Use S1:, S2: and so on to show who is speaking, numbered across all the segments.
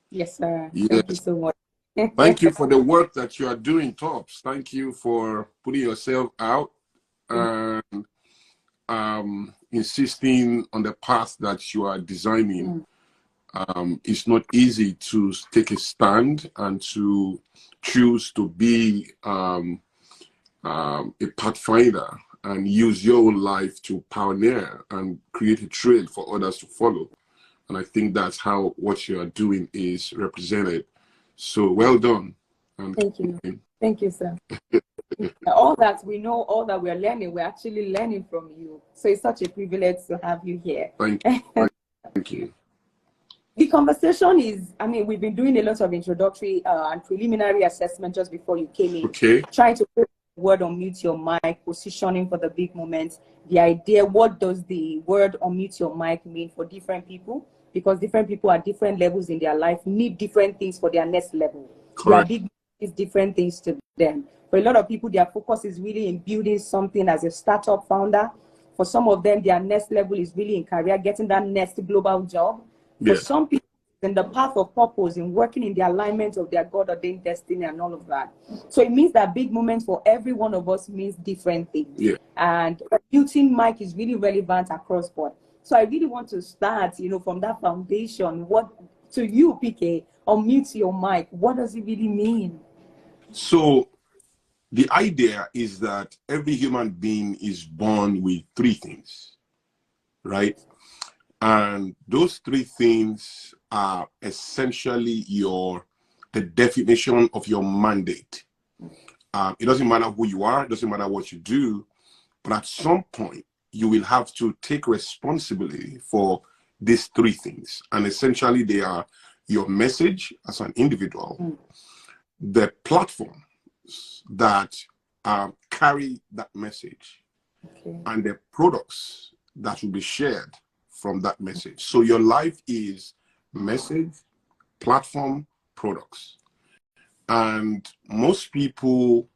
S1: Yes, sir. Thank you
S2: Yes.
S1: so much.
S2: Thank you for the work that you are doing, Tops. Thank you for putting yourself out and insisting on the path that you are designing. It's not easy to take a stand and to choose to be a pathfinder and use your own life to pioneer and create a trail for others to follow. And I think that's how what you are doing is represented. So well done. And
S1: Thank you. Thank you, sir. All that we know, all that we're learning, we're actually learning from you. So it's such a privilege to have you here.
S2: thank you. Thank you.
S1: The conversation is, I mean, we've been doing a lot of introductory and preliminary assessment just before you came in.
S2: Okay.
S1: Trying to put the word unmute your mic, positioning for the big moments, the idea, what does the word unmute your mic mean for different people? Because different people at different levels in their life need different things for their next level.
S2: Correct.
S1: Their big is different things to them. For a lot of people, their focus is really in building something as a startup founder. For some of them, their next level is really in career, getting that next global job. For
S2: Yes.
S1: some people, in the path of purpose, in working in the alignment of their God-ordained destiny and all of that. So it means that big moments for every one of us means different things.
S2: Yeah.
S1: And muting mic is really relevant across board. So I really want to start, from that foundation. What to you, PK, unmute your mic? What does it really mean?
S2: So the idea is that every human being is born with three things, right? And those three things are essentially the definition of your mandate. It doesn't matter who you are, it doesn't matter what you do, but at some point you will have to take responsibility for these three things. And essentially they are your message as an individual, the platform that carry that message, and the products that will be shared from that message. So your life is message, platform, products. And most people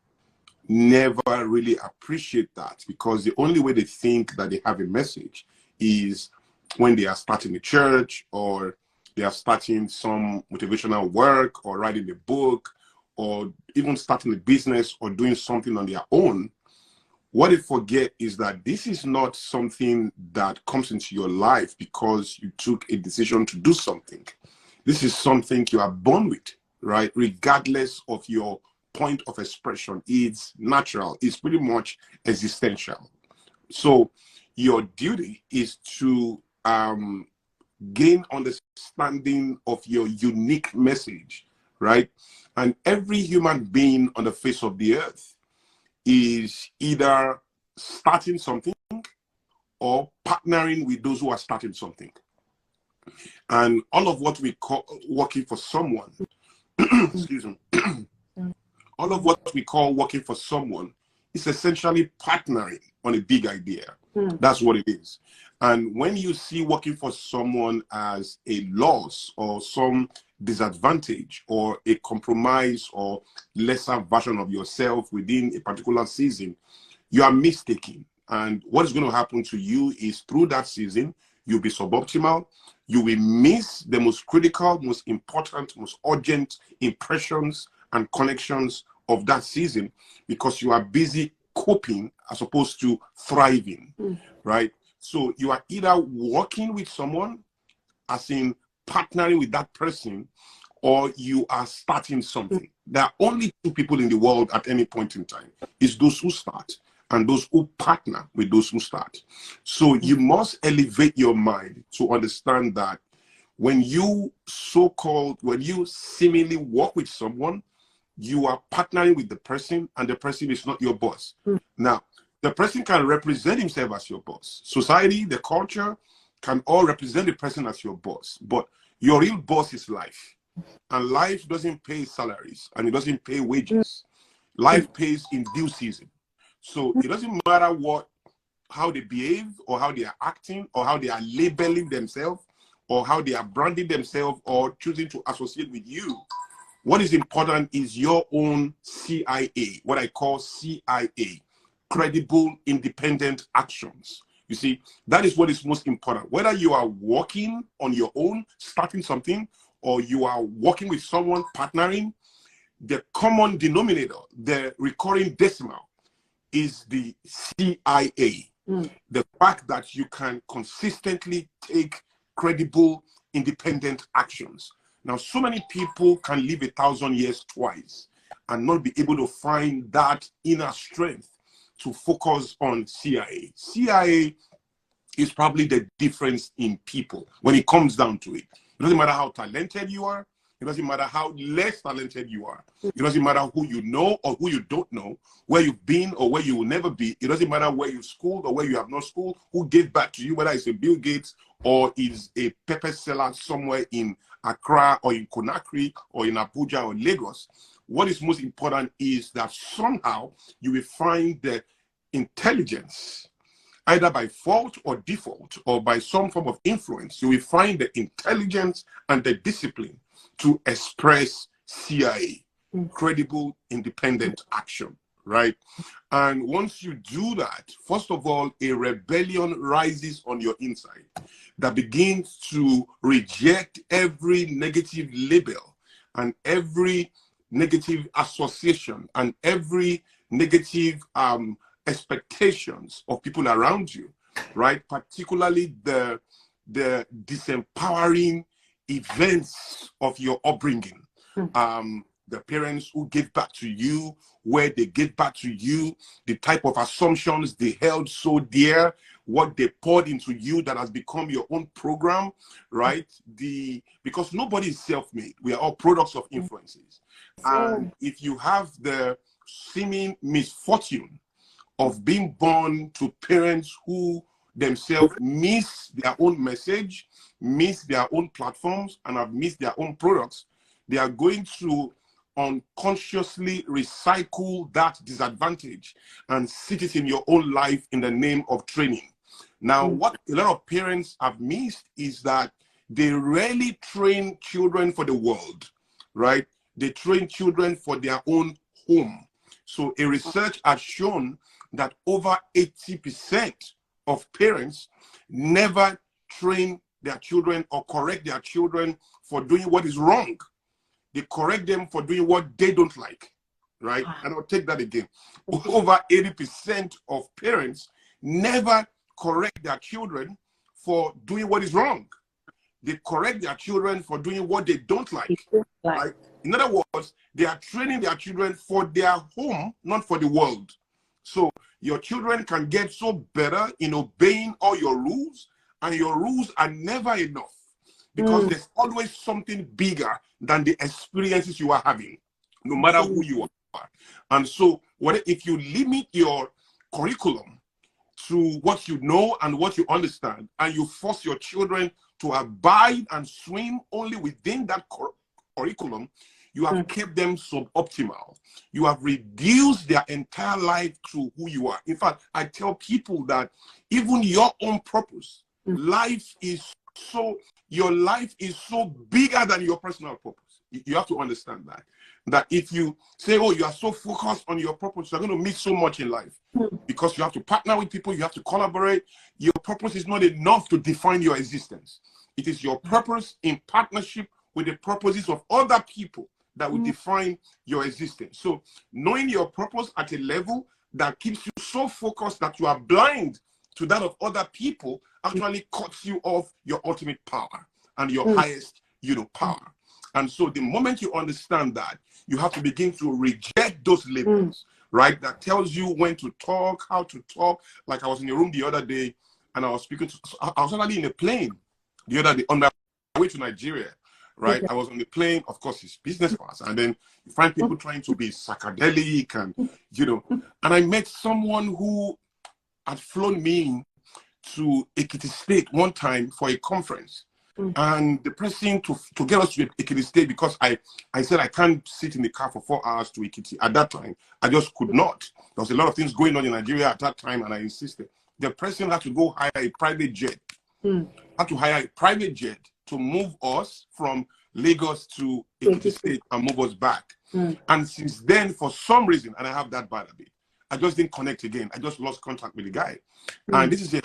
S2: never really appreciate that, because the only way they think that they have a message is when they are starting a church, or they are starting some motivational work, or writing a book, or even starting a business, or doing something on their own. What they forget is that this is not something that comes into your life because you took a decision to do something. This is something you are born with, right? Regardless of your point of expression, it's natural. It's pretty much existential. So your duty is to gain understanding of your unique message, right? And every human being on the face of the earth is either starting something or partnering with those who are starting something. And all of what we call working for someone, excuse me, all of what we call working for someone is essentially partnering on a big idea. That's what it is. And when you see working for someone as a loss or some disadvantage or a compromise or lesser version of yourself within a particular season, you are mistaken. And what is going to happen to you is through that season, you'll be suboptimal. You will miss the most critical, most important, most urgent impressions and connections of that season, because you are busy coping as opposed to thriving, right? So you are either working with someone, as in partnering with that person, or you are starting something. There are only two people in the world at any point in time. It's those who start and those who partner with those who start. So you must elevate your mind to understand that when you seemingly work with someone, you are partnering with the person, and the person is not your boss. Now, the person can represent himself as your boss. Society, the culture can all represent the person as your boss, but your real boss is life. And life doesn't pay salaries, and it doesn't pay wages. Life pays in due season. So it doesn't matter how they behave, or how they are acting, or how they are labeling themselves, or how they are branding themselves, or choosing to associate with you. What is important is your own CIA, what I call CIA, credible, independent actions. You see, that is what is most important. Whether you are working on your own, starting something, or you are working with someone, partnering, the common denominator, the recurring decimal, is the CIA. The fact that you can consistently take credible, independent actions. Now, so many people can live 1,000 years twice and not be able to find that inner strength to focus on CIA. CIA is probably the difference in people when it comes down to it. It doesn't matter how talented you are. It doesn't matter how less talented you are. It doesn't matter who you know or who you don't know, where you've been or where you will never be. It doesn't matter where you've schooled or where you have not schooled, who gave back to you, whether it's a Bill Gates or is a pepper seller somewhere in Accra or in Conakry or in Abuja or Lagos. What is most important is that somehow you will find the intelligence, either by fault or default or by some form of influence. You will find the intelligence and the discipline to express CIA, credible, independent action, right? And once you do that, first of all, a rebellion rises on your inside that begins to reject every negative label and every negative association and every negative expectations of people around you, right? Particularly the disempowering events of your upbringing. The parents who gave back to you, where they gave back to you, the type of assumptions they held so dear, what they poured into you that has become your own program, right? Because nobody is self-made. We are all products of influences. And if you have the seeming misfortune of being born to parents who themselves miss their own message, miss their own platforms, and have missed their own products, they are going to unconsciously recycle that disadvantage and sit it in your own life in the name of training. Now, what a lot of parents have missed is that they rarely train children for the world, right? They train children for their own home. So a research has shown that over 80% of parents never train their children or correct their children for doing what is wrong. They correct them for doing what they don't like, right? And I'll take that again. Over 80% of parents never correct their children for doing what is wrong. They correct their children for doing what they don't like. Right? In other words, they are training their children for their home, not for the world. So your children can get so better in obeying all your rules, and your rules are never enough because there's always something bigger than the experiences you are having, no matter who you are. And so if you limit your curriculum to what you know and what you understand, and you force your children to abide and swim only within that curriculum, you have kept them suboptimal. You have reduced their entire life to who you are. In fact, I tell people that even your own purpose, your life is so bigger than your personal purpose. You have to understand that if you say, oh, you are so focused on your purpose, you're going to miss so much in life because you have to partner with people, you have to collaborate. Your purpose is not enough to define your existence. It is your purpose in partnership with the purposes of other people that will define your existence. So knowing your purpose at a level that keeps you so focused that you are blind to that of other people actually cuts you off your ultimate power and your highest, power. And so the moment you understand that, you have to begin to reject those labels, right? That tells you when to talk, how to talk. Like I was in a room the other day and I was speaking to, I was actually in a plane the other day on my way to Nigeria, right? I was on the plane, of course, it's business class. And then you find people trying to be psychedelic and, and I met someone who had flown me to Ekiti State one time for a conference. And the person to get us to Ekiti State, because I said I can't sit in the car for 4 hours to Ekiti. At that time, I just could not. There was a lot of things going on in Nigeria at that time, and I insisted. The person had to go hire a private jet. Had to hire a private jet to move us from Lagos to Ekiti State and move us back. And since then, for some reason, and I have that bad habit, I just didn't connect again. I just lost contact with the guy. And this is a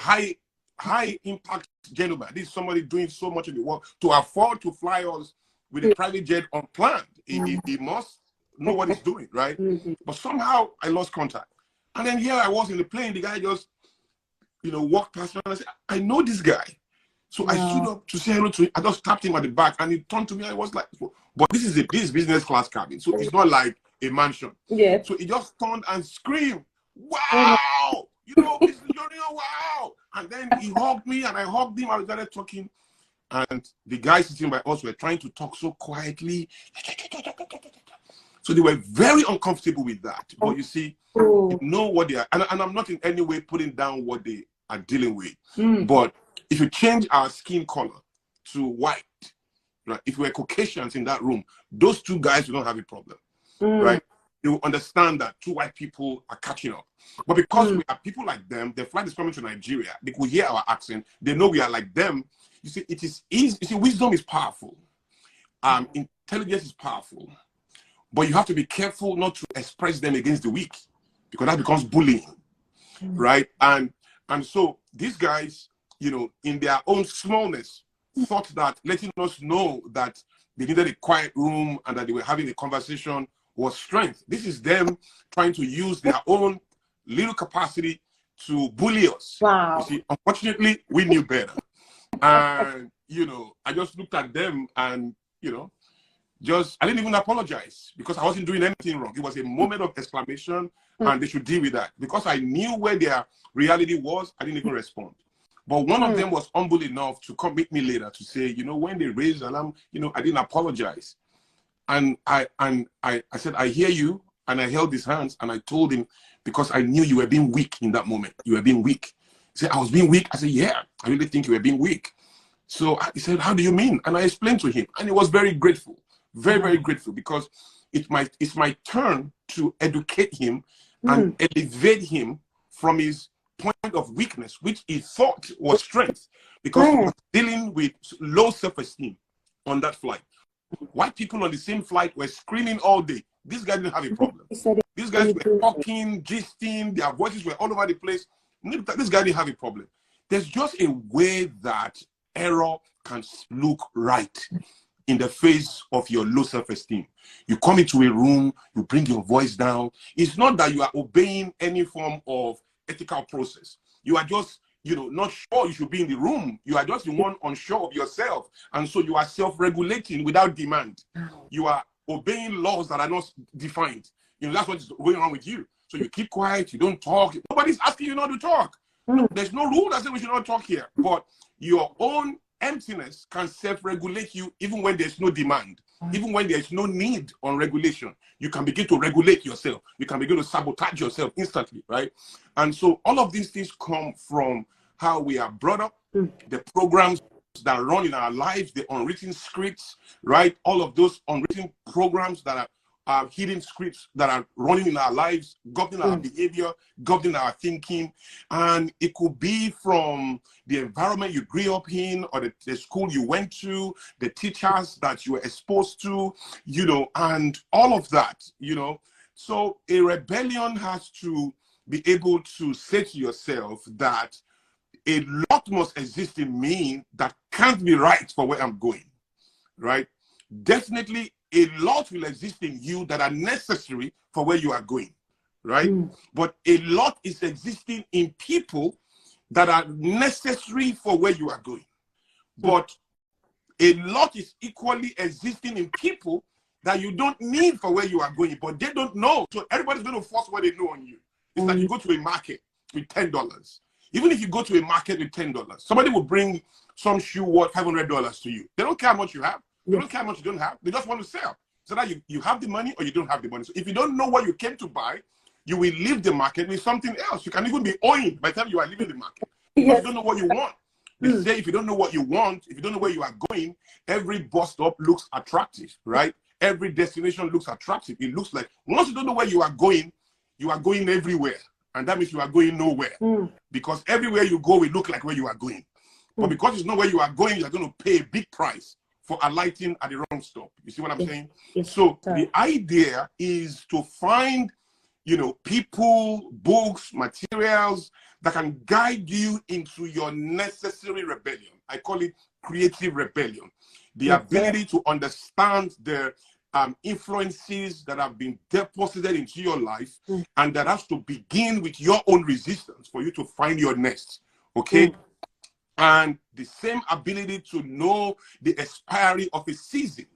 S2: high impact gentleman. This is somebody doing so much in the world to afford to fly us with a private jet unplanned. He must know what he's doing, right? But somehow I lost contact. And then here I was in the plane. The guy just, walked past me and I said, I know this guy. So I stood up to say hello to him. I just tapped him at the back and he turned to me. I was like, but this is business class cabin. So it's not like a mansion.
S1: Yeah.
S2: So he just turned and screamed, wow, Mr. Junior, wow. And then he hugged me and I hugged him and we started talking. And the guys sitting by us were trying to talk so quietly. So they were very uncomfortable with that. But you see, you know what they are. And I'm not in any way putting down what they are dealing with. But if you change our skin color to white, right? If we're Caucasians in that room, those two guys will not have a problem, right? They will understand that two white people are catching up. But because we are people like them, their flight is coming to Nigeria. They could hear our accent. They know we are like them. You see, it is easy. You see, wisdom is powerful. Intelligence is powerful. But you have to be careful not to express them against the weak, because that becomes bullying, right? And so these guys, in their own smallness, thought that letting us know that they needed a quiet room and that they were having a conversation was strength. This is them trying to use their own little capacity to bully us.
S1: Wow.
S2: You see, unfortunately, we knew better. And, I just looked at them and, I didn't even apologize because I wasn't doing anything wrong. It was a moment of exclamation and they should deal with that. Because I knew where their reality was, I didn't even respond. But one of them was humble enough to come meet me later to say, when they raised alarm, I didn't apologize. And I said, I hear you. And I held his hands and I told him, because I knew you were being weak in that moment. You were being weak. He said, I was being weak. I said, yeah, I really think you were being weak. So he said, how do you mean? And I explained to him. And he was very grateful. Very, very grateful, because it's my turn to educate him and elevate him from his point of weakness, which he thought was strength, because he was dealing with low self-esteem on that flight. White people on the same flight were screaming all day. This guy didn't have a problem. These guys were talking, gisting, their voices were all over the place. This guy didn't have a problem. There's just a way that error can look right in the face of your low self-esteem. You come into a room, you bring your voice down. It's not that you are obeying any form of ethical process. You are just, not sure you should be in the room. You are just the one unsure of yourself. And so you are self-regulating without demand. You are obeying laws that are not defined. That's what's going on with you. So you keep quiet, you don't talk. Nobody's asking you not to talk. There's no rule that says we should not talk here. But your own emptiness can self-regulate you even when there's no demand, even when there's no need on regulation. You can begin to regulate yourself. You can begin to sabotage yourself instantly, right? And so all of these things come from how we are brought up, the programs that run in our lives, the unwritten scripts, right? All of those unwritten programs that are hidden scripts that are running in our lives, governing our behavior, governing our thinking. And it could be from the environment you grew up in, or the school you went to, the teachers that you were exposed to, and all of that, So a rebellion has to be able to say to yourself that a lot must exist in me that can't be right for where I'm going, right? Definitely a lot will exist in you that are necessary for where you are going, right? But a lot is existing in people that are necessary for where you are going. But a lot is equally existing in people that you don't need for where you are going, but they don't know. So everybody's going to force what they know on you. It's like you go to a market with $10. Even if you go to a market with $10, somebody will bring some shoe worth $500 to you. They don't care how much you have. They don't care how much you don't have. They just want to sell. So that you have the money or you don't have the money. So if you don't know what you came to buy, you will leave the market with something else. You can even be owing by the time you are leaving the market. Because you don't know what you want. They say if you don't know what you want, if you don't know where you are going, every bus stop looks attractive, right? Every destination looks attractive. It looks like once you don't know where you are going everywhere. And that means you are going nowhere. Because everywhere you go, it looks like where you are going. But because you know where you are going, you're going to pay a big price for alighting at the wrong stop. You see what I'm saying? So the idea is to find, people, books, materials that can guide you into your necessary rebellion. I call it creative rebellion. the ability to understand the influences that have been deposited into your life, and that has to begin with your own resistance for you to find your nest. Okay. And the same ability to know the expiry of a season.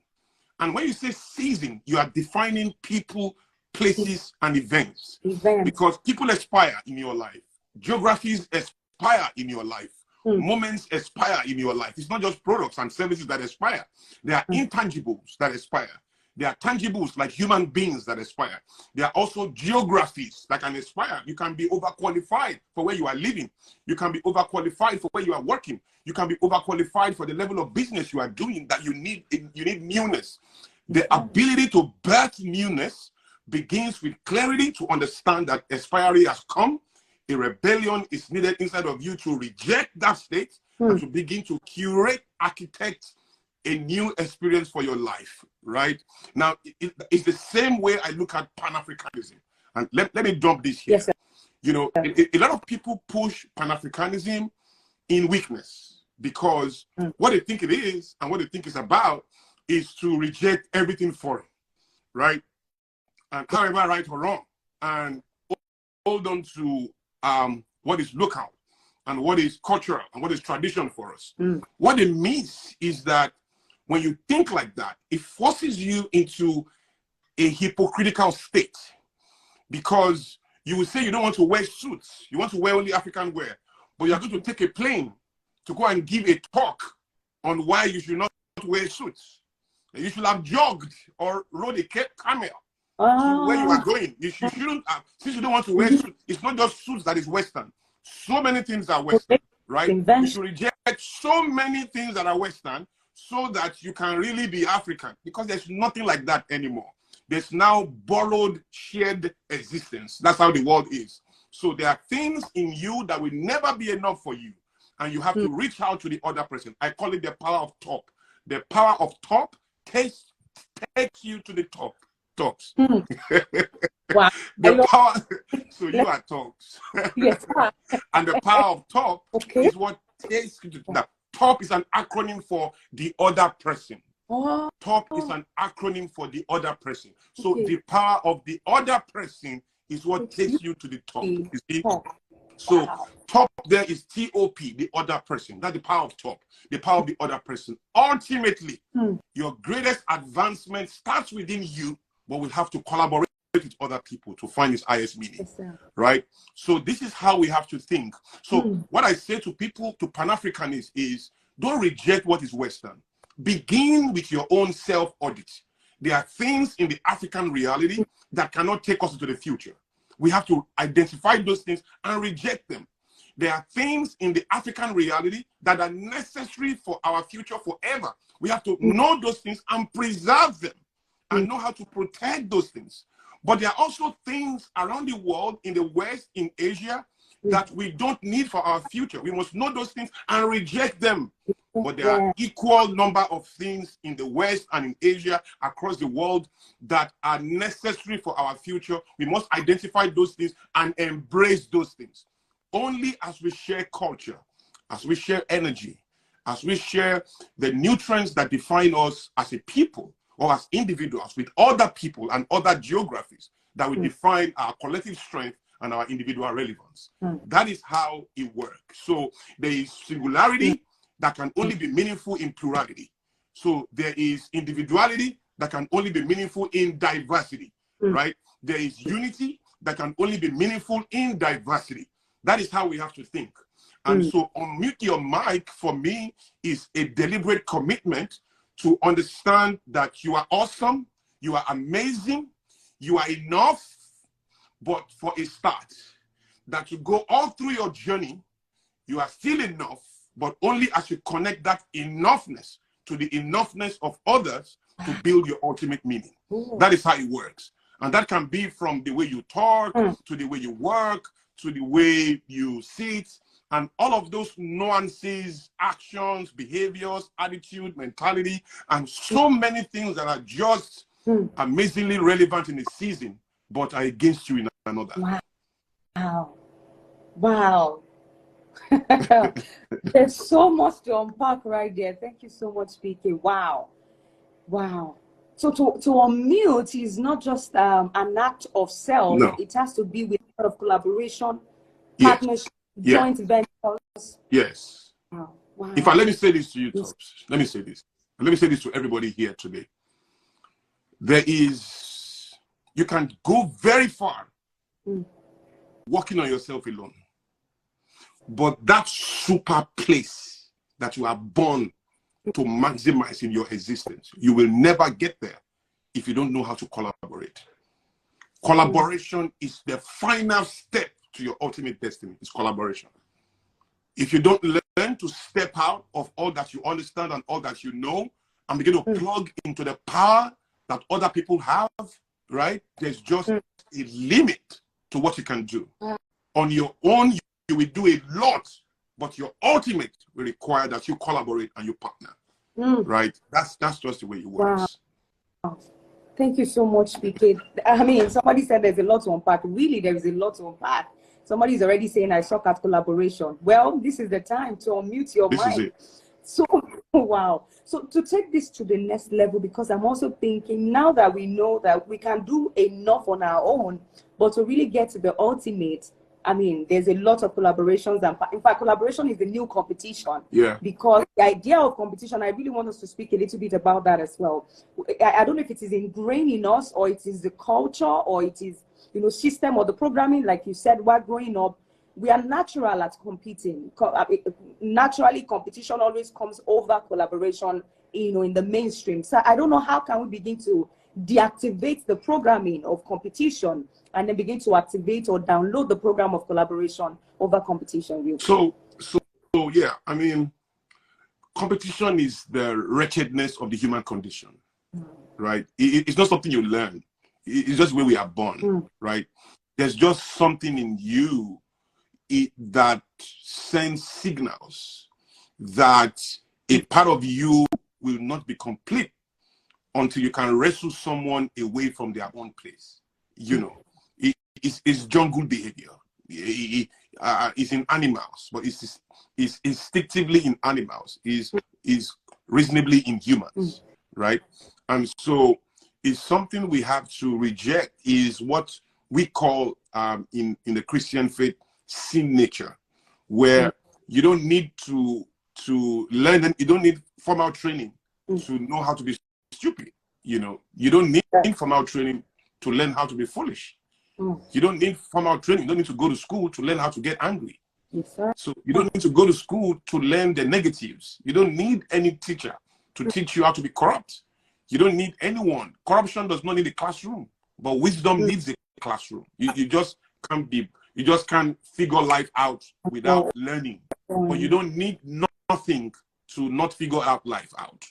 S2: And when you say season, you are defining people, places, and events. Because people expire in your life. Geographies expire in your life. Moments expire in your life. It's not just products and services that expire. There are intangibles that expire. There are tangibles like human beings that expire. There are also geographies that can expire. You can be overqualified for where you are living. You can be overqualified for where you are working. You can be overqualified for the level of business you are doing that you need newness. The ability to birth newness begins with clarity to understand that expiry has come. A rebellion is needed inside of you to reject that state and to begin to curate, architect a new experience for your life, right? Now, it's the same way I look at Pan-Africanism. And let me dump this here.
S1: Yes, sir.
S2: You know, a lot of people push Pan-Africanism in weakness because what they think it is and what they think it's about is to reject everything foreign, right? And however right or wrong, and hold on to what is local and what is cultural and what is tradition for us. What it means is that when you think like that, it forces you into a hypocritical state, because you will say you don't want to wear suits, you want to wear only African wear, but you're going to take a plane to go and give a talk on why you should not wear suits. You should have jogged or rode a camel to where you are going. You shouldn't have, since you don't want to wear suits. It's not just suits that is Western. So many things are Western, right? You should reject so many things that are Western so that you can really be African, because there's nothing like that anymore. There's now borrowed, shared existence. That's how the world is. So there are things in you that will never be enough for you, and you have to reach out to the other person. I call it the power of top. The power of top takes you to the tops.
S1: Wow.
S2: The power, so you are tops.
S1: Yes.
S2: And the power of top is what takes you to that. Top is an acronym for the other person. Top is an acronym for the other person. So the power of the other person is what takes you to the top. You see? So top there is T-O-P, the other person. That's the power of top, the power of the other person. Ultimately, your greatest advancement starts within you, but we'll have to collaborate with other people to find its highest meaning, right? So this is how we have to think. So what I say to people, to Pan-Africanists, is don't reject what is Western. Begin with your own self-audit. There are things in the African reality that cannot take us into the future. We have to identify those things and reject them. There are things in the African reality that are necessary for our future forever. We have to know those things and preserve them and know how to protect those things. But there are also things around the world, in the West, in Asia, that we don't need for our future. We must know those things and reject them. But there are equal number of things in the West and in Asia, across the world, that are necessary for our future. We must identify those things and embrace those things. Only as we share culture, as we share energy, as we share the nutrients that define us as a people or as individuals with other people and other geographies, that will define our collective strength and our individual relevance. That is how it works. So there is singularity that can only be meaningful in plurality. So there is individuality that can only be meaningful in diversity, right? There is unity that can only be meaningful in diversity. That is how we have to think. And so unmute your mic, for me, is a deliberate commitment to understand that you are awesome, you are amazing, you are enough, but for a start, that you go all through your journey, you are still enough, but only as you connect that enoughness to the enoughness of others to build your ultimate meaning. That is how it works. And that can be from the way you talk, to the way you work, to the way you sit, and all of those nuances, actions, behaviors, attitude, mentality, and so many things that are just amazingly relevant in a season, but are against you in another.
S1: Wow. There's so much to unpack right there. Thank you so much, PK. Wow. Wow. So to unmute is not just an act of self.
S2: No.
S1: It has to be with a lot of collaboration,
S2: Yes.
S1: partnership,
S2: Yeah.
S1: joint ventures.
S2: Yes.
S1: Wow. Wow.
S2: In fact, let me say this to you,
S1: Yes.
S2: Tops. Let me say this. And let me say this to everybody here today. You can go very far working on yourself alone. But that super place that you are born to maximize in your existence, you will never get there if you don't know how to collaborate. Collaboration is the final step to your ultimate destiny. It's collaboration. If you don't learn to step out of all that you understand and all that you know and begin to plug into the power that other people have, right? There's just a limit to what you can do. On your own, you will do a lot, but your ultimate will require that you collaborate and you partner, right? That's just the way it works.
S1: Wow. Thank you so much, PK. I mean, somebody said there's a lot to unpack. Really, there is a lot to unpack. Somebody's already saying I suck at collaboration. Well, this is the time to unmute your
S2: This
S1: mind.
S2: is it.
S1: So, wow. So to take this to the next level, because I'm also thinking now that we know that we can do enough on our own, but to really get to the ultimate, I mean, there's a lot of collaborations. And in fact, collaboration is the new competition.
S2: Yeah.
S1: Because the idea of competition, I really want us to speak a little bit about that as well. I don't know if it is ingrained in us or it is the culture or it is, system or the programming, like you said, while growing up. We are natural at competing. Naturally, competition always comes over collaboration, in the mainstream. So I don't know how can we begin to deactivate the programming of competition and then begin to activate or download the program of collaboration over competition.
S2: So yeah, I mean, competition is the wretchedness of the human condition, right? It's not something you learn. It's just where we are born, right? There's just something in you that sends signals that a part of you will not be complete until you can wrestle someone away from their own place. It's jungle behavior. It's in animals, but it's instinctively in animals. Is reasonably in humans, right? And so it's something we have to reject. Is what we call in the Christian faith sin nature, where you don't need to learn, and you don't need formal training to know how to be stupid. You don't need formal training to learn how to be foolish. You don't need formal training. You don't need to go to school to learn how to get angry.
S1: Yes, sir.
S2: So you don't need to go to school to learn the negatives. You don't need any teacher to teach you how to be corrupt. You don't need anyone. Corruption does not need a classroom, but wisdom needs a classroom. You just can't be. You just can't figure life out without learning. But you don't need nothing to not figure out life out.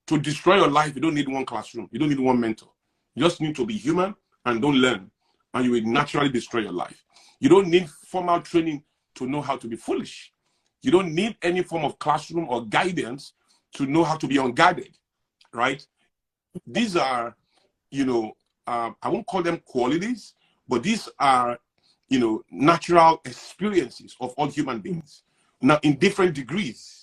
S2: To destroy your life, you don't need one classroom. You don't need one mentor. You just need to be human and don't learn, and you will naturally destroy your life. You don't need formal training to know how to be foolish. You don't need any form of classroom or guidance to know how to be unguarded, right? These are, I won't call them qualities, but these are, natural experiences of all human beings. Now, in different degrees.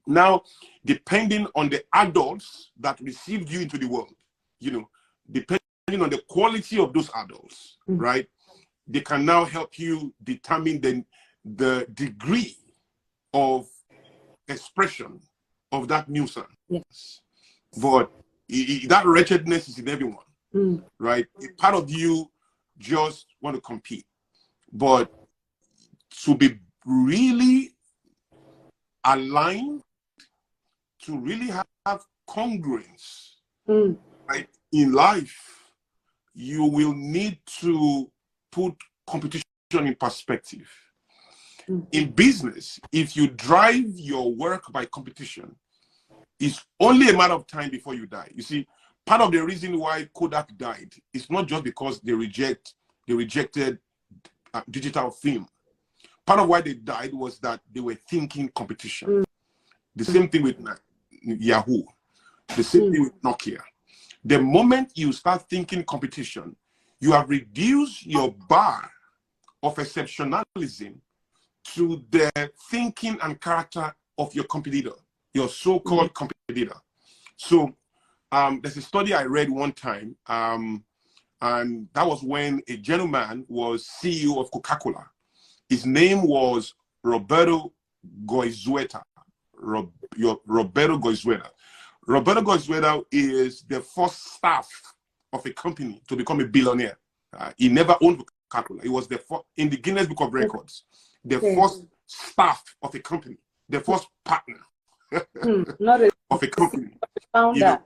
S2: Now, depending on the adults that received you into the world, depending on the quality of those adults, right? They can now help you determine the degree of expression of that nuisance.
S1: Yes.
S2: But that wretchedness is in everyone, right? A part of you just want to compete, but to be really aligned, to really have congruence, right, in life, you will need to put competition in perspective. In business, if you drive your work by competition, it's only a matter of time before you die. You see, part of the reason why Kodak died is not just because they rejected digital film. Part of why they died was that they were thinking competition. The same thing with Yahoo. The same thing with Nokia. The moment you start thinking competition, you have reduced your bar of exceptionalism to the thinking and character of your competitor, your so-called competitor. So there's a study I read one time, and that was when a gentleman was CEO of Coca-Cola. His name was Roberto Goizueta. Roberto Goizueta. Roberto Goizueta is the first staff of a company to become a billionaire. He never owned Coca-Cola. He was the first, in the Guinness Book of Records, the first staff of a company, the first partner of a company. You know,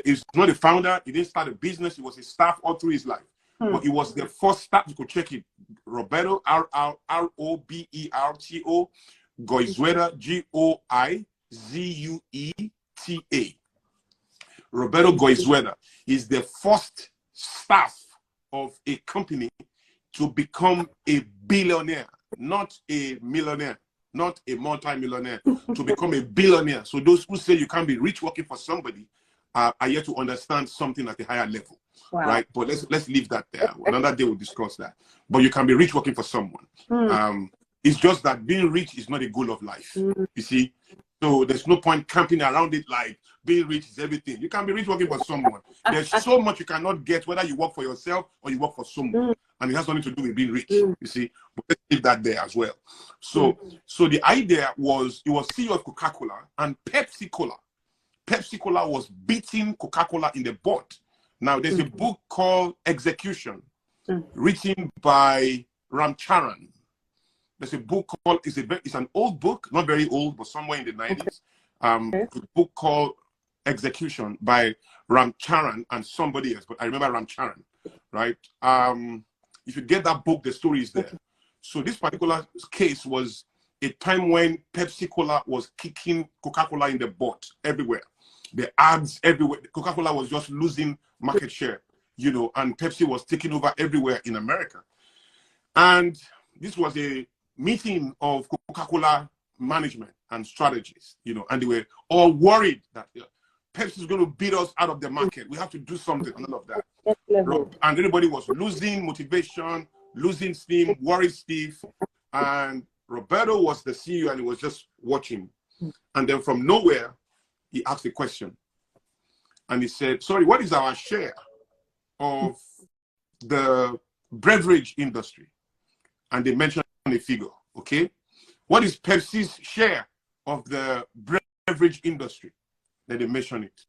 S2: he's not a founder. He didn't start a business. He was a staff all through his life. But he was the first staff. You could check it. Roberto, Roberto Goizueta, Goizueta. Roberto Goizueta is the first staff of a company to become a billionaire, not a millionaire, not a multi-millionaire, to become a billionaire. So those who say you can't be rich working for somebody are yet to understand something at a higher level, right? But let's leave that there. Another day we'll discuss that. But you can be rich working for someone. It's just that being rich is not a goal of life, you see? So there's no point camping around it like being rich is everything. You can be rich working for someone. There's so much you cannot get, whether you work for yourself or you work for someone. And it has nothing to do with being rich, you see? But let's leave that there as well. So the idea was, it was CEO of Coca-Cola and Pepsi Cola. Pepsi Cola was beating Coca-Cola in the butt. Now, there's a book called Execution, written by Ramcharan. There's a book called, it's an old book, not very old, but somewhere in the 90s. A book called Execution by Ramcharan and somebody else, but I remember Ramcharan, right? If you get that book, the story is there. So this particular case was a time when Pepsi Cola was kicking Coca-Cola in the butt everywhere. The ads everywhere. Coca-Cola was just losing market share, you know, and Pepsi was taking over everywhere in America. And this was a meeting of Coca-Cola management and strategists, you know, and they were all worried that Pepsi is going to beat us out of the market. We have to do something, and all of that. And everybody was losing motivation, losing steam, worried stiff. And Roberto was the CEO, and he was just watching. And then from nowhere, he asked a question. And he said, sorry, what is our share of the beverage industry? And they mentioned a figure, okay? What is Pepsi's share of the beverage industry? Then they mentioned it.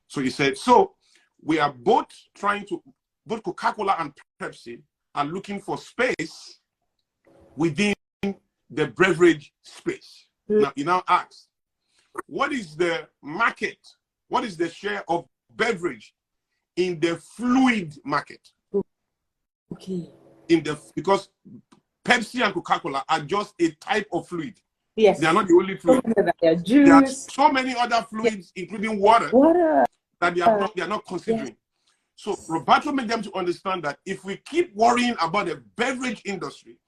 S2: So he said, so we are both both Coca-Cola and Pepsi are looking for space within the beverage space. Now, he now asks, what is the market? What is the share of beverage in the fluid market?
S1: Okay.
S2: Because Pepsi and Coca-Cola are just a type of fluid.
S1: Yes.
S2: They are not the only fluid. There are so many other fluids, including water, that they are not considering. Yes. So Roberto made them to understand that if we keep worrying about the beverage industry,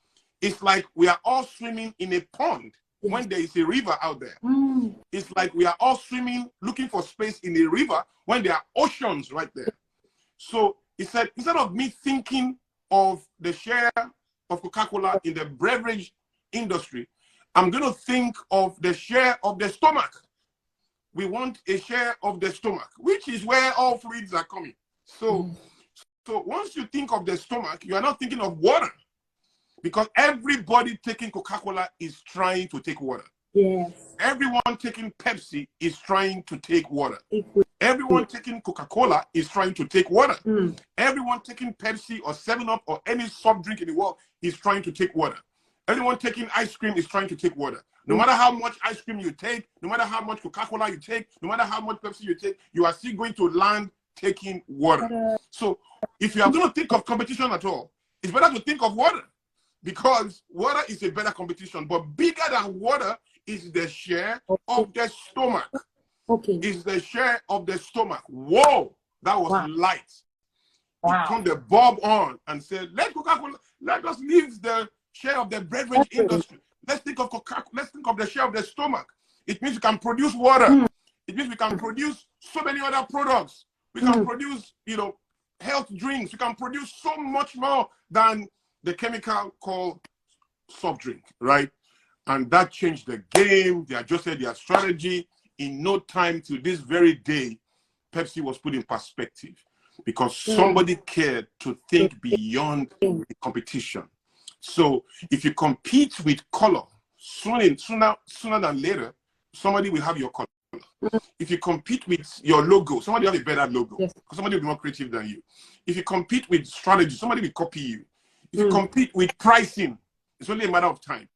S2: it's like we are all swimming in a pond when there is a river out there. It's like we are all swimming, looking for space in a river when there are oceans right there. So he said, instead of me thinking of the share of Coca-Cola in the beverage industry, I'm going to think of the share of the stomach. We want a share of the stomach, which is where all fluids are coming. So once you think of the stomach, you are not thinking of water, because everybody taking Coca-Cola is trying to take water.
S1: Yes.
S2: Everyone taking Pepsi is trying to take water. Everyone taking Coca-Cola is trying to take water. Everyone taking Pepsi or 7-Up or any soft drink in the world is trying to take water. Everyone taking ice cream is trying to take water. No matter how much ice cream you take, no matter how much Coca-Cola you take, no matter how much Pepsi you take, you are still going to land taking water. So if you are going to think of competition at all, it's better to think of water, because water is a better competition. But bigger than water is the share of the stomach. Is the share of the stomach. Whoa, that was light. He turned the bulb on and said, let Coca-Cola, let us leave the share of the beverage industry. Let's think of Coca-Cola. Let's think of the share of the stomach. It means we can produce water. It means we can produce so many other products. We can produce, you know, health drinks. We can produce so much more than the chemical called soft drink, right? And that changed the game. They adjusted their strategy. In no time, to this very day, Pepsi was put in perspective because somebody cared to think beyond the competition. So if you compete with color, sooner than later, somebody will have your color. If you compete with your logo, somebody will have a better logo. Because somebody will be more creative than you. If you compete with strategy, somebody will copy you. If you compete with pricing, it's only a matter of time.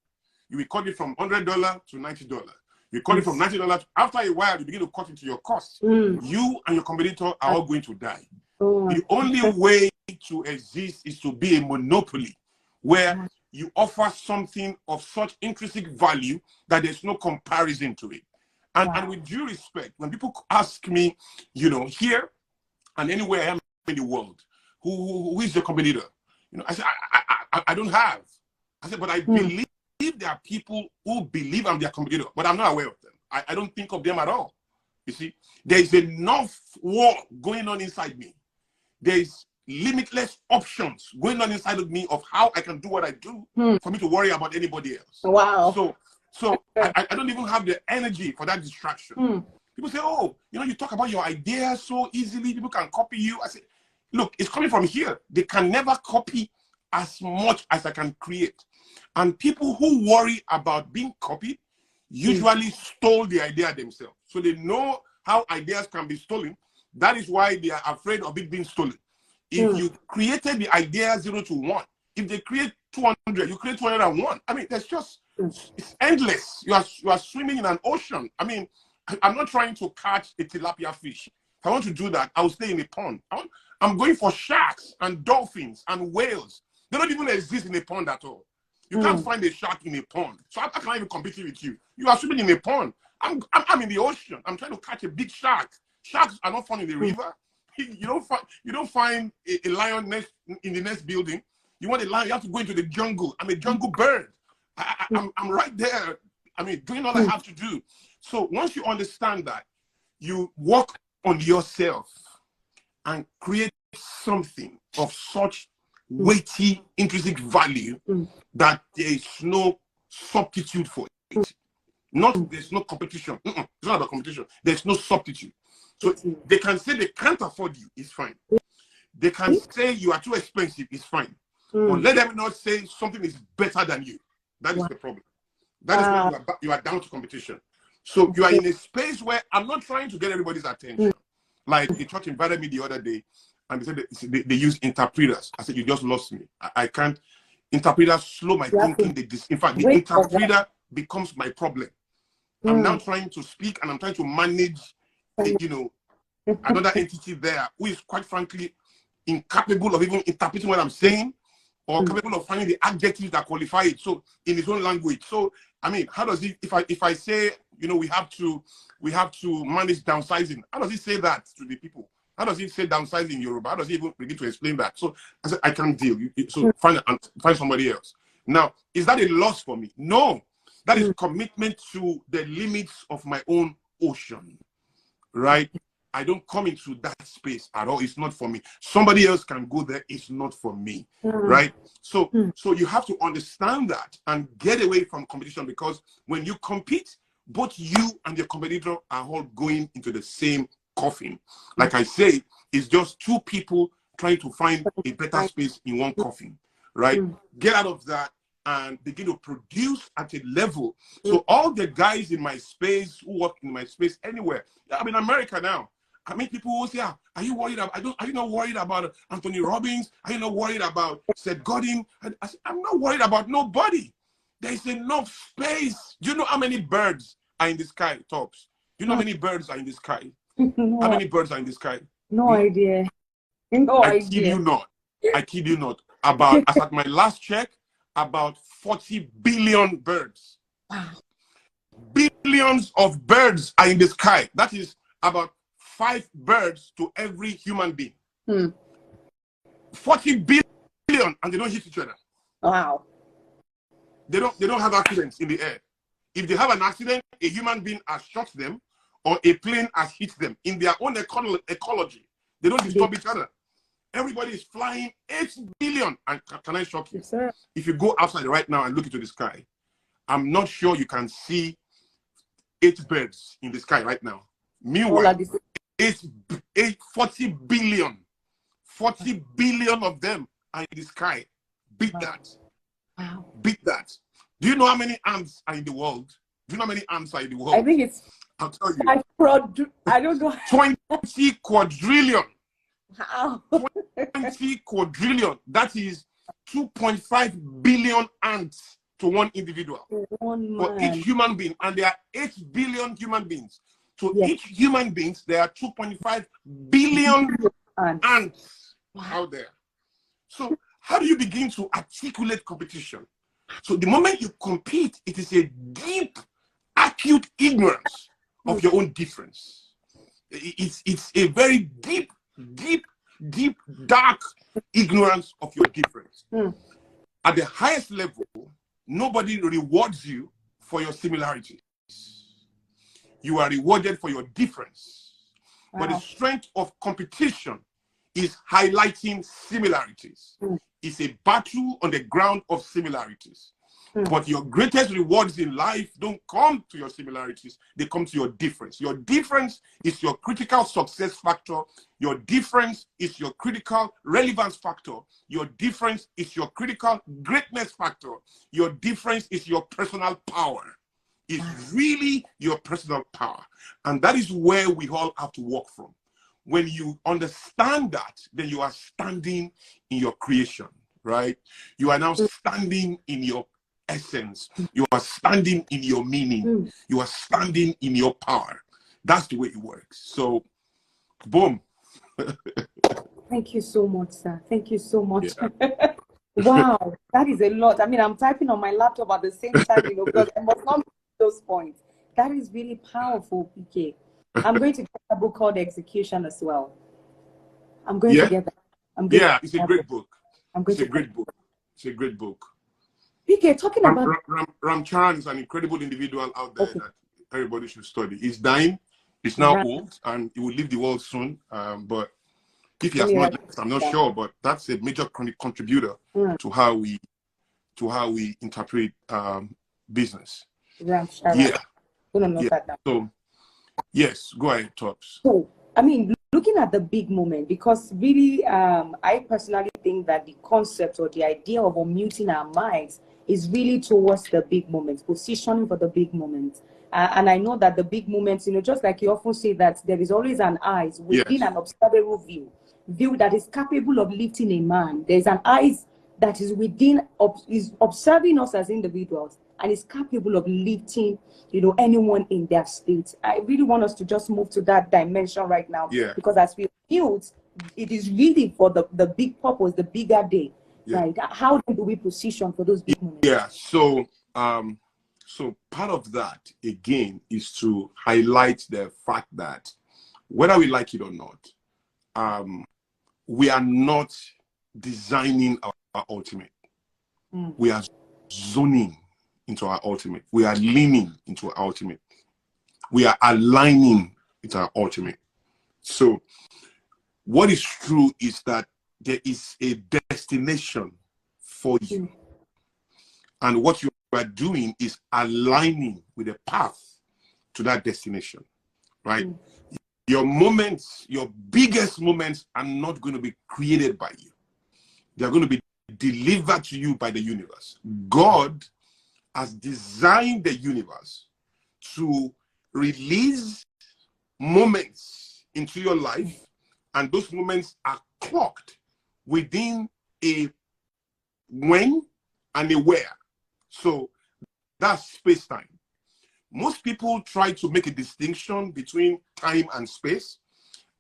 S2: You will cut it from $100 to $90. You cut it from $90. After a while, you begin to cut into your costs. You and your competitor are all going to die. The only way to exist is to be a monopoly where you offer something of such intrinsic value that there's no comparison to it. And with due respect, when people ask me, you know, here and anywhere I am in the world, who is your competitor? You know, I say, I don't have. I said, but I believe there are people who believe I'm their competitor, but I'm not aware of them. I don't think of them at all. You see, there's enough war going on inside me. There's limitless options going on inside of me of how I can do what I do for me to worry about anybody else.
S1: Wow.
S2: So I don't even have the energy for that distraction. People say, oh, you know, you talk about your ideas so easily, people can copy you. I say, look, it's coming from here. They can never copy as much as I can create. And people who worry about being copied usually stole the idea themselves. So they know how ideas can be stolen. That is why they are afraid of it being stolen. If you created the idea 0 to 1, if they create 200, you create 201. I mean, that's just, it's endless. You are swimming in an ocean. I mean, I'm not trying to catch a tilapia fish. If I want to do that, I will stay in a pond. I'm going for sharks and dolphins and whales. They don't even exist in a pond at all. You can't find a shark in a pond. So I can't even compete with you. You are swimming in a pond. I'm in the ocean. I'm trying to catch a big shark. Sharks are not found in the river. You don't find a lion in the next building. You want a lion, you have to go into the jungle. I'm a jungle bird. I'm right there. I mean, doing all I have to do. So once you understand that, you work on yourself and create something of such weighty, intrinsic value that there is no substitute for it. There's no competition. It's not about competition. There's no substitute. So they can say they can't afford you, it's fine. They can say you are too expensive, it's fine. But let them not say something is better than you. That is the problem. That is when you are down to competition. So you are in a space where I'm not trying to get everybody's attention. Like a church invited me the other day, and they said they use interpreters. I said, you just lost me. I can't. Interpreters slow my thinking. In fact, the interpreter becomes my problem. I'm now trying to speak, and I'm trying to manage, you know, another entity there who is quite frankly incapable of even interpreting what I'm saying, or capable of finding the adjectives that qualify it. So in his own language. So I mean, how does he? If I say, you know, we have to manage downsizing, how does he say that to the people? How does he say downsizing in Yoruba? How does he even begin to explain that? So I said, I can't deal. So find somebody else. Now, is that a loss for me? No, that is commitment to the limits of my own ocean, right? I don't come into that space at all. It's not for me. Somebody else can go there. It's not for me, right? So you have to understand that and get away from competition, because when you compete, both you and your competitor are all going into the same coffin. Like I say, it's just two people trying to find a better space in one coffin, right? Get out of that and begin to produce at a level. So all the guys in my space who work in my space anywhere, I'm in America now. I mean, people will say, are you worried about, are you not worried about Anthony Robbins? Are you not worried about Seth Godin? I said, I'm not worried about nobody. There's enough space. Do you know how many birds are in the sky, Tops? Do you know how many birds are in the sky? How many birds are in the sky?
S1: No idea. No idea.
S2: Kid you not. I kid you not. About, as at my last check, about 40 billion birds.
S1: Wow.
S2: Billions of birds are in the sky. That is about 5 birds to every human being. 40 billion, and they don't hit each other.
S1: Wow.
S2: They don't have accidents in the air. If they have an accident, a human being has shot them, or a plane has hit them in their own ecology. They don't disturb each other. Everybody is flying 8 billion. And can I shock you?
S1: Yes, sir.
S2: If you go outside right now and look into the sky, I'm not sure you can see 8 birds in the sky right now. Meanwhile, 40 billion. 40 billion of them are in the sky. Beat that.
S1: Wow.
S2: Beat that. Do you know how many ants are in the world? Do you know how many ants are in the world?
S1: I think it's,
S2: I'll tell you.
S1: I don't know.
S2: 20 quadrillion.
S1: How?
S2: 20 quadrillion. That is 2.5 billion ants to one individual. For each human being. And there are 8 billion human beings. So each human beings, there are 2.5 billion ants out there. So how do you begin to articulate competition? So the moment you compete, it is a deep, acute ignorance of your own difference. It's a very deep, dark ignorance of your difference. At the highest level, nobody rewards you for your similarities. You are rewarded for your difference. Wow. But the strength of competition is highlighting similarities. It's a battle on the ground of similarities. But your greatest rewards in life don't come to your similarities. They come to your difference. Your difference is your critical success factor. Your difference is your critical relevance factor. Your difference is your critical greatness factor. Your difference is your personal power. It's really your personal power. And that is where we all have to work from. When you understand that, then you are standing in your creation, right? You are now standing in your essence. You are standing in your meaning. You are standing in your power. That's the way it works. So, boom.
S1: Thank you so much, sir. Thank you so much. Yeah. Wow, that is a lot. I mean, I'm typing on my laptop at the same time, you know, because I must not miss those points. That is really powerful, PK. I'm going to get a book called Execution as well. I'm going to get that.
S2: It's a great book. It's a great book. It's a great book.
S1: PK, talking about
S2: Ram Charan is an incredible individual out there that everybody should study. He's dying. He's now old, and he will leave the world soon. But if he has not left, I'm not sure. But that's a major contributor to how we interpret business.
S1: Ram Charan.
S2: So, yes, go ahead, Tops.
S1: So, I mean, looking at the big moment, because really, I personally think that the concept or the idea of unmuting our minds is really towards the big moments, positioning for the big moments. And I know that the big moments, you know, just like you often say that there is always an eyes within an observable view that is capable of lifting a man. There's an eyes that is within, is observing us as individuals and is capable of lifting, you know, anyone in their state. I really want us to just move to that dimension right now, because as we build, it is really for the big purpose, the bigger day, right? How do we position for those big moments?
S2: Yeah, so so part of that again is to highlight the fact that whether we like it or not, we are not designing our ultimate. We are zoning into our ultimate. We are leaning into our ultimate. We are aligning into our ultimate. So what is true is that there is a destination for you. And what you are doing is aligning with a path to that destination, right? Your moments, your biggest moments are not going to be created by you. They're going to be delivered to you by the universe. God has designed the universe to release moments into your life, and those moments are clocked within a when and a where. So that's space-time. Most people try to make a distinction between time and space,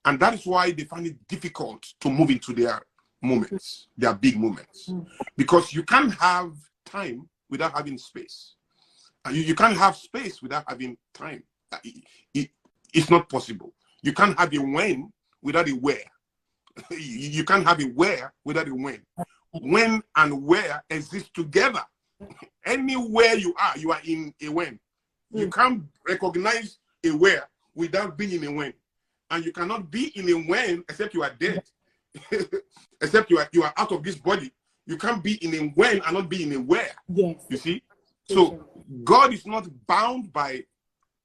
S2: and that is why they find it difficult to move into their moments, their big moments, because you can't have time without having space. You can't have space without having time. It's not possible. You can't have a when without a where. You can't have a where without a when. When and where exist together. Anywhere you are in a when. You can't recognize a where without being in a when. And you cannot be in a when except you are dead. except you are out of this body. You can't be in a when and not be in a where.
S1: Yes.
S2: You see? So God is not bound by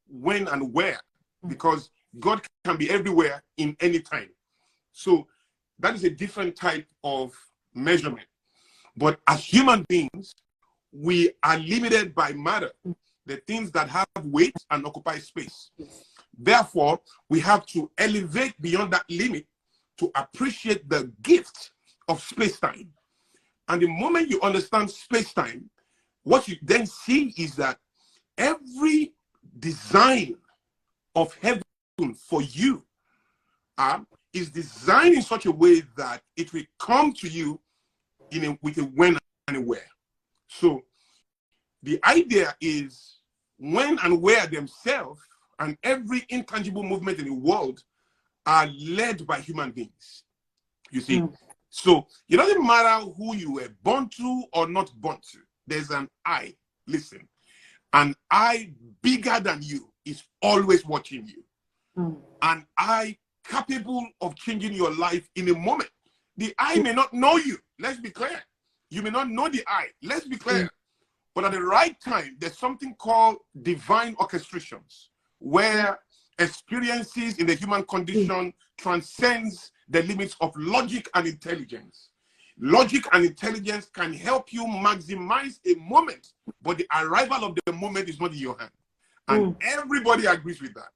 S2: when and where, because God can be everywhere in any time. So that is a different type of measurement. But as human beings, we are limited by matter, the things that have weight and occupy space. Therefore, we have to elevate beyond that limit to appreciate the gift of space-time. And the moment you understand space-time, what you then see is that every design of heaven for you is designed in such a way that it will come to you with a when and a where. So the idea is when and where themselves and every intangible movement in the world are led by human beings. You see? So it doesn't matter who you were born to or not born to. There's an I. Listen, an I bigger than you is always watching you. An I capable of changing your life in a moment. The I may not know you. Let's be clear. You may not know the I. Let's be clear. But at the right time, there's something called divine orchestrations, where experiences in the human condition transcends the limits of logic and intelligence. Logic and intelligence can help you maximize a moment, but the arrival of the moment is not in your hand. And everybody agrees with that.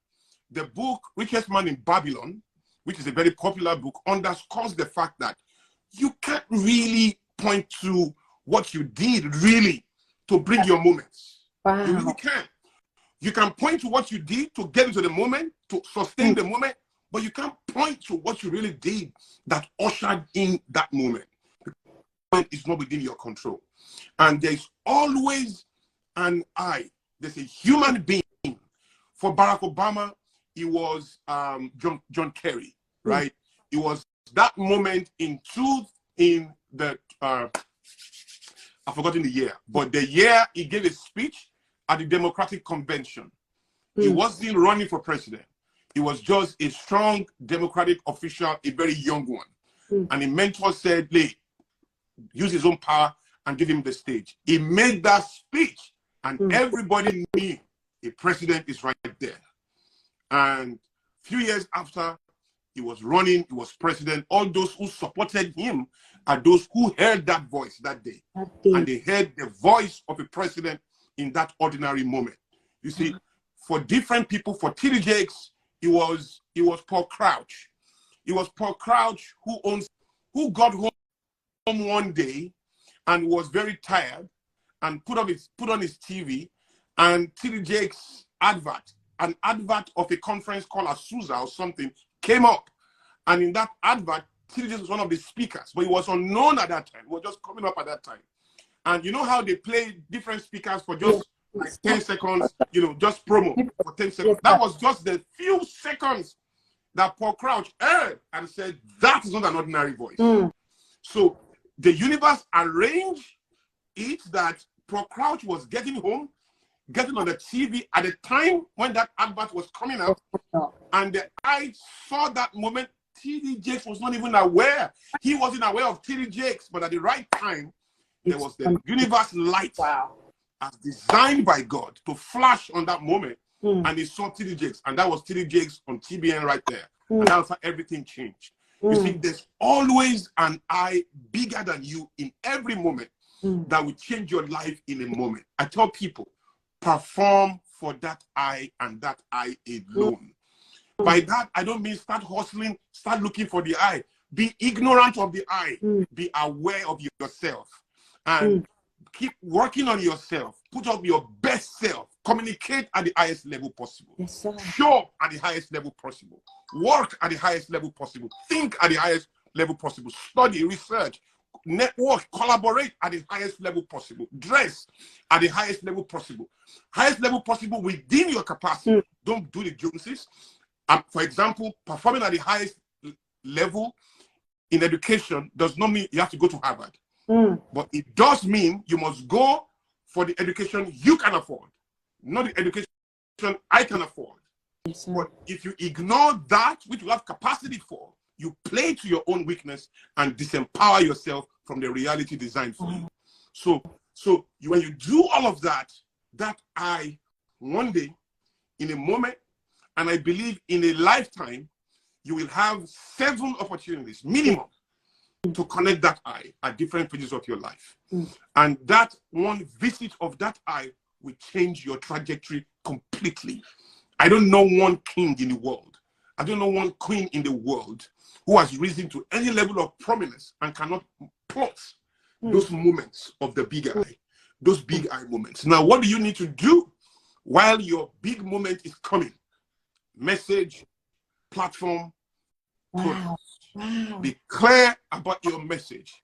S2: The book, Richest Man in Babylon, which is a very popular book, underscores the fact that you can't really point to what you did really to bring your moments.
S1: Wow.
S2: You really can't. You can point to what you did to get into the moment, to sustain the moment, but you can't point to what you really did that ushered in that moment. The moment is not within your control. And there's always an I. There's a human being. For Barack Obama, it was John Kerry, right? It was that moment in the I've forgotten the year, but the year he gave a speech at the Democratic Convention. He wasn't running for president. He was just a strong Democratic official, a very young one. And the mentor said, "Lee, use his own power and give him the stage." He made that speech, and everybody knew a president is right there. And a few years after he was running, he was president, all those who supported him are those who heard that voice that day. And they heard the voice of a president in that ordinary moment. You see, for different people, for T.D. Jakes, it was Paul Crouch. It was Paul Crouch who got home one day and was very tired and put on his TV, and T.D. Jakes' an advert of a conference called Azusa or something came up. And in that advert, T.D. Jakes was one of the speakers, but he was unknown at that time. He was just coming up at that time. And you know how they play different speakers for just like 10 seconds, just promo for 10 seconds. That was just the few seconds that Paul Crouch heard and said, that is not an ordinary voice. So the universe arranged it that Paul Crouch was getting home, getting on the TV at the time when that advert was coming out. And I saw that moment. T.D. Jakes was not even aware. He wasn't aware of T.D. Jakes, but at the right time, there was the universe light as designed by God to flash on that moment. And he saw T.D. Jakes, and that was T.D. Jakes on TBN right there. And that's how everything changed. You see, there's always an I bigger than you in every moment that will change your life in a moment. I tell people, perform for that I and that I alone. By that, I don't mean start hustling, start looking for the I. Be ignorant of the I. Be aware of yourself. And keep working on yourself. Put up your best self. Communicate at the highest level possible.
S1: Yes, sir.
S2: Show up at the highest level possible. Work at the highest level possible. Think at the highest level possible. Study, research, network, collaborate at the highest level possible. Dress at the highest level possible. Highest level possible within your capacity. Don't do the Joneses. For example, performing at the highest level in education does not mean you have to go to Harvard. But it does mean you must go for the education you can afford, not the education I can afford. Yes, but if you ignore that which you have capacity for, you play to your own weakness and disempower yourself from the reality designed for you. So when you do all of that, one day, in a moment, and I believe in a lifetime, you will have 7 opportunities minimum to connect that eye at different phases of your life. And that one visit of that eye will change your trajectory completely. I don't know one king in the world. I don't know one queen in the world who has risen to any level of prominence and cannot plot those moments of the big eye, those big eye moments. Now, what do you need to do while your big moment is coming? Message, platform,
S1: Wow.
S2: be clear about your message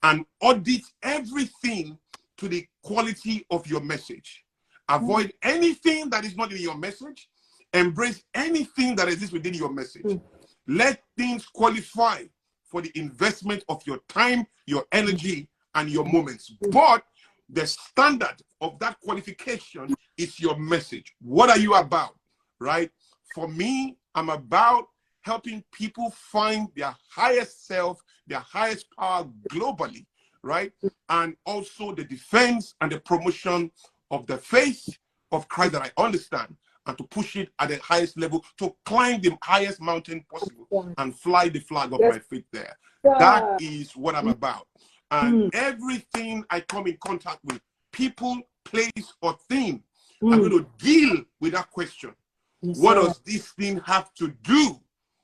S2: and audit everything to the quality of your message. Avoid anything that is not in your message. Embrace anything that exists within your message. Let things qualify for the investment of your time, your energy, and your moments. But the standard of that qualification is your message. What are you about, right? For me, I'm about helping people find their highest self, their highest power globally, right? And also the defense and the promotion of the faith of Christ that I understand, and to push it at the highest level, to climb the highest mountain possible and fly the flag of my faith there. That is what I'm about. And everything I come in contact with, people, place, or thing, I'm going to deal with that question. What does this thing have to do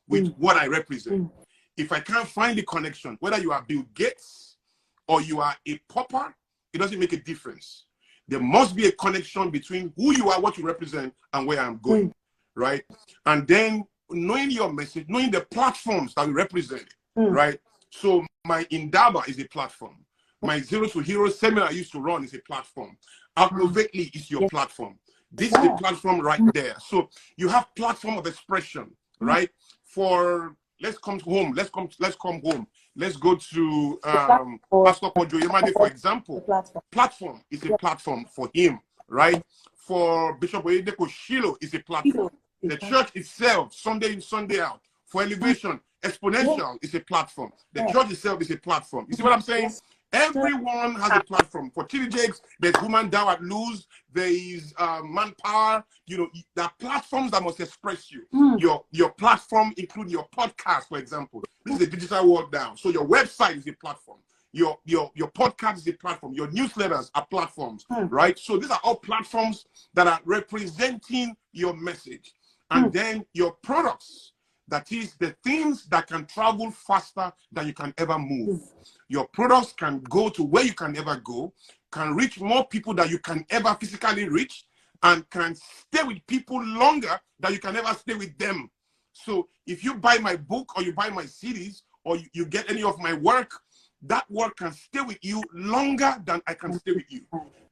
S2: with what I represent? If I can't find the connection, whether you are Bill Gates or you are a pauper, it doesn't make a difference. There must be a connection between who you are, what you represent, and where I'm going, right? And then knowing your message, knowing the platforms that we represent, right? So my Indaba is a platform. My Zero to Hero seminar I used to run is a platform. Outnovately is your platform. This is the platform right there. So you have platform of expression, right? For let's come home. Let's come home. Let's go to Pastor Kojo Yemade, for example. Platform is a platform for him, right? For Bishop Oyedeko Shilo is a platform. The church itself, Sunday in, Sunday out. For Elevation, Exponential is a platform. The church itself is a platform. You see what I'm saying? Everyone has a platform. For TD Jakes, there's Woman Down at Lose. There is Manpower. You know, there are platforms that must express you. Your platform include your podcast, for example. This is a digital world now. So your website is a platform. Your podcast is a platform. Your newsletters are platforms, right? So these are all platforms that are representing your message. And then your products, that is the things that can travel faster than you can ever move. Your products can go to where you can never go, can reach more people that you can ever physically reach, and can stay with people longer than you can ever stay with them. So if you buy my book or you buy my CDs or you get any of my work, that work can stay with you longer than I can stay with you.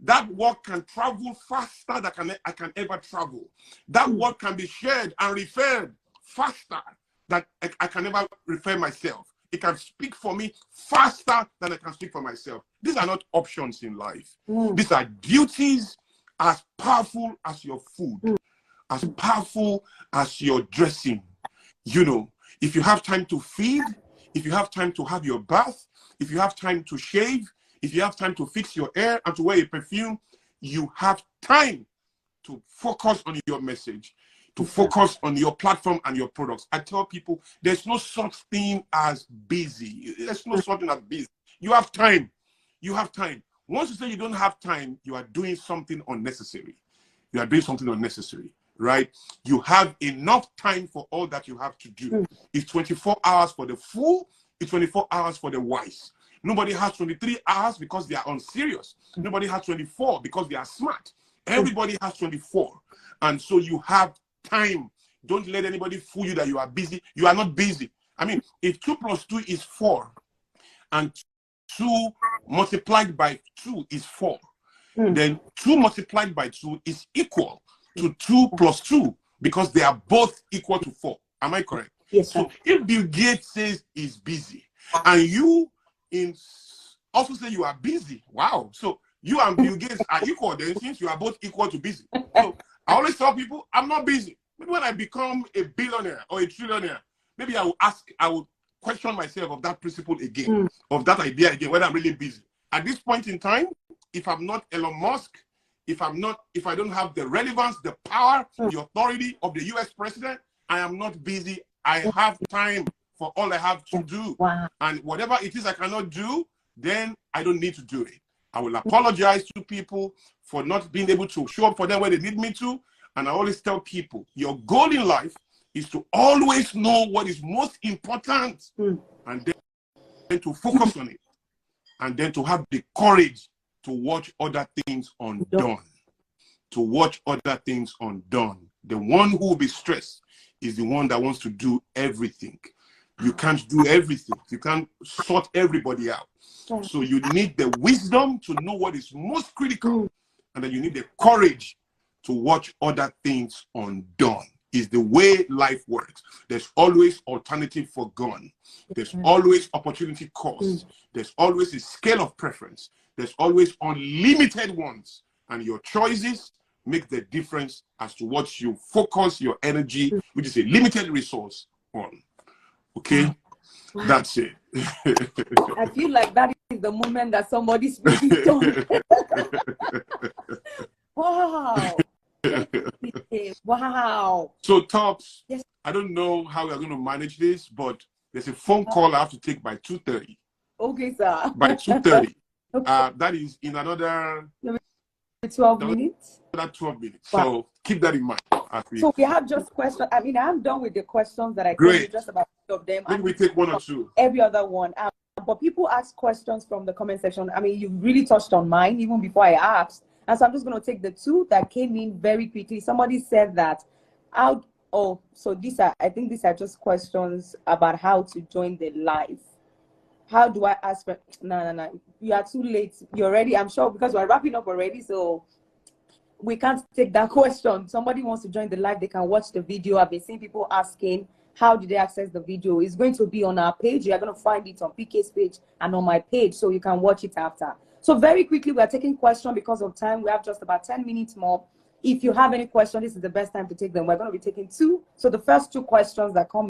S2: That work can travel faster than I can ever travel. That work can be shared and referred faster than I can never refer myself. It can speak for me faster than I can speak for myself. These are not options in life. These are duties as powerful as your food, as powerful as your dressing. You know, if you have time to feed, if you have time to have your bath, if you have time to shave, if you have time to fix your hair and to wear a perfume, you have time to focus on your message, to focus on your platform and your products. I tell people there's no such thing as busy. There's no such thing as busy. You have time. You have time. Once you say you don't have time, you are doing something unnecessary. You are doing something unnecessary, right? You have enough time for all that you have to do. It's 24 hours for the fool. It's 24 hours for the wise. Nobody has 23 hours because they are unserious. Nobody has 24 because they are smart. Everybody has 24. And so you have time. Don't let anybody fool you that you are busy. You are not busy. I mean, if 2 plus 2 is 4 and 2 multiplied by 2 is 4, then 2 multiplied by 2 is equal to 2 plus 2 because they are both equal to 4. Am I correct?
S1: Yes, sir.
S2: So if Bill Gates says he's busy and you also say you are busy, wow. So you and Bill Gates are equal then, since you are both equal to busy. So I always tell people I'm not busy. Maybe when I become a billionaire or a trillionaire, maybe I will question myself of that principle again, of that idea again, when I'm really busy. At this point in time, if I'm not Elon Musk, if I don't have the relevance, the power, the authority of the US president, I am not busy. I have time for all I have to do.
S1: Wow.
S2: And whatever it is I cannot do, then I don't need to do it. I will apologize to people for not being able to show up for them when they need me to. And I always tell people, your goal in life is to always know what is most important and then to focus on it. And then to have the courage to watch other things undone. To watch other things undone. The one who will be stressed is the one that wants to do everything. You can't do everything. You can't sort everybody out. So you need the wisdom to know what is most critical. And then you need the courage to watch other things undone. Is the way life works. There's always alternative for gone. There's always opportunity cost. There's always a scale of preference. There's always unlimited ones. And your choices make the difference as to what you focus your energy, which is a limited resource, on. Okay? That's it.
S1: I feel like that is the moment that somebody's really done. Wow. Wow.
S2: So, Tops,
S1: Yes.
S2: I don't know how we're going to manage this, but there's a phone call I have to take by 2:30.
S1: Okay, sir.
S2: By 2:30.
S1: Okay.
S2: That is in another
S1: 12 minutes.
S2: Another 12 minutes.
S1: Wow.
S2: So keep that in mind.
S1: So we have just questions. I mean, I'm done with the questions that I
S2: Great.
S1: just about of them.
S2: Maybe we take one or two.
S1: Every other one. But people ask questions from the comment section. I mean, you really touched on mine even before I asked. And so I'm just going to take the two that came in very quickly. Somebody said that so I think these are just questions about how to join the live. How do I ask for no, you are too late. You already, I'm sure, because we're wrapping up already, so we can't take that question. Somebody wants to join the live, they can watch the video. I've been seeing people asking how did they access the video. It's going to be on our page. You're going to find it on PK's page and on my page, so you can watch it after. So very quickly, we are taking questions because of time. We have just about 10 minutes more. If you have any questions, this is the best time to take them. We're going to be taking two. So the first two questions that come